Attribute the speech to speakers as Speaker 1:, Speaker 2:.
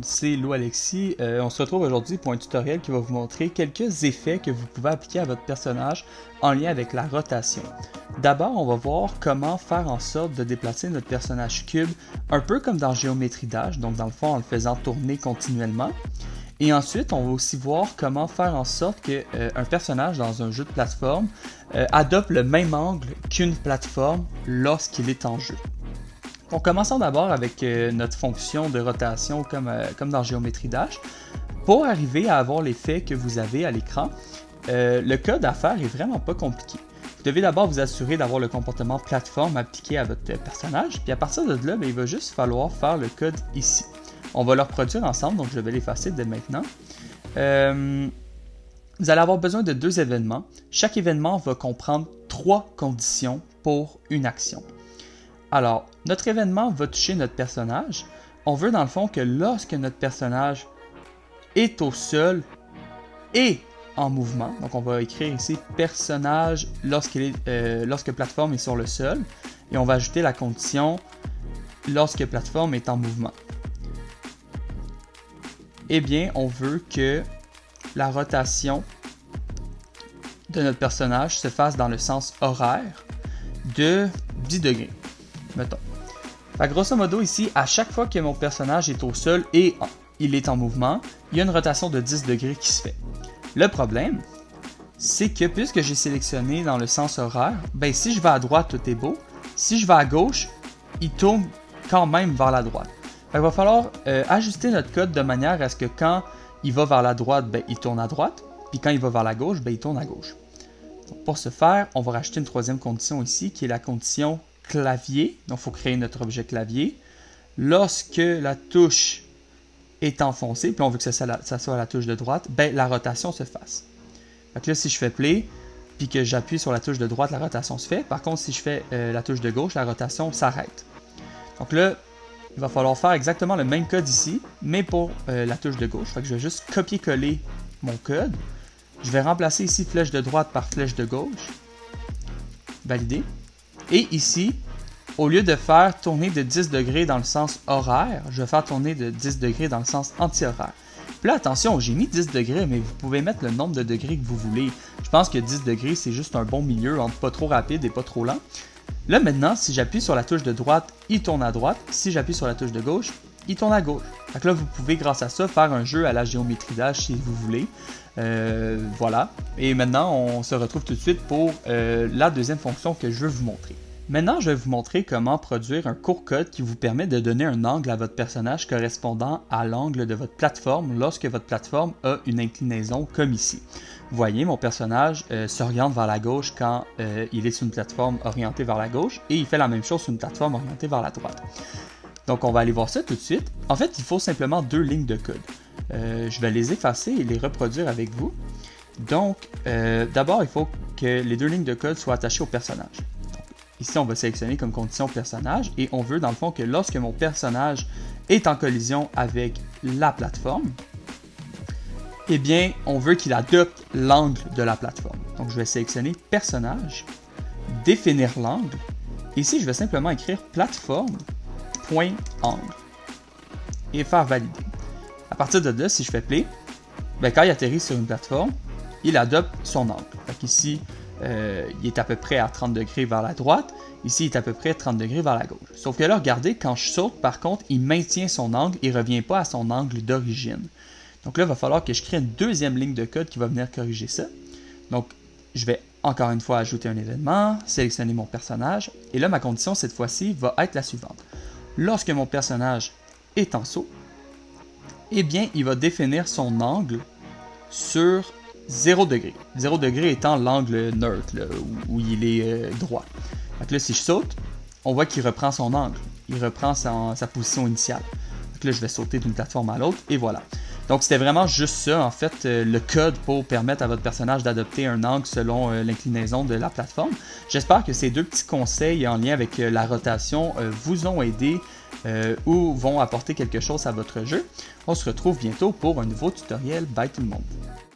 Speaker 1: c'est Lou Alexis. On se retrouve aujourd'hui pour un tutoriel qui va vous montrer quelques effets que vous pouvez appliquer à votre personnage en lien avec la rotation. D'abord, on va voir comment faire en sorte de déplacer notre personnage cube un peu comme dans Géométrie Dash, donc dans le fond en le faisant tourner continuellement. Et ensuite, on va aussi voir comment faire en sorte qu'un personnage dans un jeu de plateforme adopte le même angle qu'une plateforme lorsqu'il est en jeu. Donc, commençons d'abord avec notre fonction de rotation comme dans Géométrie Dash. Pour arriver à avoir l'effet que vous avez à l'écran, le code à faire est vraiment pas compliqué. Vous devez d'abord vous assurer d'avoir le comportement plateforme appliqué à votre personnage, puis à partir de là, il va juste falloir faire le code ici. On va le reproduire ensemble, donc je vais l'effacer dès maintenant. Vous allez avoir besoin de deux événements. Chaque événement va comprendre 3 conditions pour une action. Alors, notre événement va toucher notre personnage. On veut dans le fond que lorsque notre personnage est au sol et en mouvement, donc on va écrire ici personnage lorsque plateforme est sur le sol, et on va ajouter la condition lorsque plateforme est en mouvement. Eh bien, on veut que la rotation de notre personnage se fasse dans le sens horaire de 10 degrés. Mettons. Fait, grosso modo ici, à chaque fois que mon personnage est au sol et il est en mouvement, il y a une rotation de 10 degrés qui se fait. Le problème, c'est que puisque j'ai sélectionné dans le sens horaire, ben si je vais à droite, tout est beau. Si je vais à gauche, il tourne quand même vers la droite. Fait, il va falloir ajuster notre code de manière à ce que quand il va vers la droite, ben, il tourne à droite. Puis quand il va vers la gauche, ben, il tourne à gauche. Donc, pour ce faire, on va rajouter une troisième condition ici, qui est la condition clavier. Donc, il faut créer notre objet clavier. Lorsque la touche est enfoncée, puis on veut que ça soit la touche de droite, ben, la rotation se fasse. Donc là, si je fais play, puis que j'appuie sur la touche de droite, la rotation se fait. Par contre, si je fais la touche de gauche, la rotation s'arrête. Donc là, il va falloir faire exactement le même code ici, mais pour la touche de gauche. Fait que je vais juste copier-coller mon code. Je vais remplacer ici flèche de droite par flèche de gauche. Valider. Et ici, au lieu de faire tourner de 10 degrés dans le sens horaire, je vais faire tourner de 10 degrés dans le sens anti-horaire. Puis là, attention, j'ai mis 10 degrés, mais vous pouvez mettre le nombre de degrés que vous voulez. Je pense que 10 degrés, c'est juste un bon milieu entre pas trop rapide et pas trop lent. Là, maintenant, si j'appuie sur la touche de droite, il tourne à droite. Si j'appuie sur la touche de gauche, il tourne à gauche. Fait que là, vous pouvez, grâce à ça, faire un jeu à la Géométrie Dash si vous voulez. Voilà. Et maintenant, on se retrouve tout de suite pour la deuxième fonction que je veux vous montrer. Maintenant, je vais vous montrer comment produire un court code qui vous permet de donner un angle à votre personnage correspondant à l'angle de votre plateforme lorsque votre plateforme a une inclinaison comme ici. Vous voyez, mon personnage s'oriente vers la gauche quand il est sur une plateforme orientée vers la gauche et il fait la même chose sur une plateforme orientée vers la droite. Donc, on va aller voir ça tout de suite. En fait, il faut simplement 2 lignes de code. Je vais les effacer et les reproduire avec vous. Donc, d'abord, il faut que les 2 lignes de code soient attachées au personnage. Ici, on va sélectionner comme condition personnage et on veut dans le fond que lorsque mon personnage est en collision avec la plateforme, eh bien, on veut qu'il adopte l'angle de la plateforme. Donc, je vais sélectionner personnage, définir l'angle. Ici, je vais simplement écrire plateforme.angle et faire valider. À partir de là, si je fais play, ben, quand il atterrit sur une plateforme, il adopte son angle. Donc ici, il est à peu près à 30 degrés vers la droite. Ici, il est à peu près à 30 degrés vers la gauche. Sauf que là, regardez, quand je saute, par contre, il maintient son angle et ne revient pas à son angle d'origine. Donc là, il va falloir que je crée une deuxième ligne de code qui va venir corriger ça. Donc, je vais encore une fois ajouter un événement, sélectionner mon personnage. Et là, ma condition, cette fois-ci, va être la suivante. Lorsque mon personnage est en saut, eh bien, il va définir son angle sur 0 degré. 0 degré étant l'angle neutre, là, où il est droit. Donc là, si je saute, on voit qu'il reprend son angle. Il reprend sa position initiale. Donc là, je vais sauter d'une plateforme à l'autre, et voilà. Donc, c'était vraiment juste ça, en fait, le code pour permettre à votre personnage d'adopter un angle selon l'inclinaison de la plateforme. J'espère que ces 2 petits conseils en lien avec la rotation vous ont aidé ou vont apporter quelque chose à votre jeu. On se retrouve bientôt pour un nouveau tutoriel. Bye tout le monde!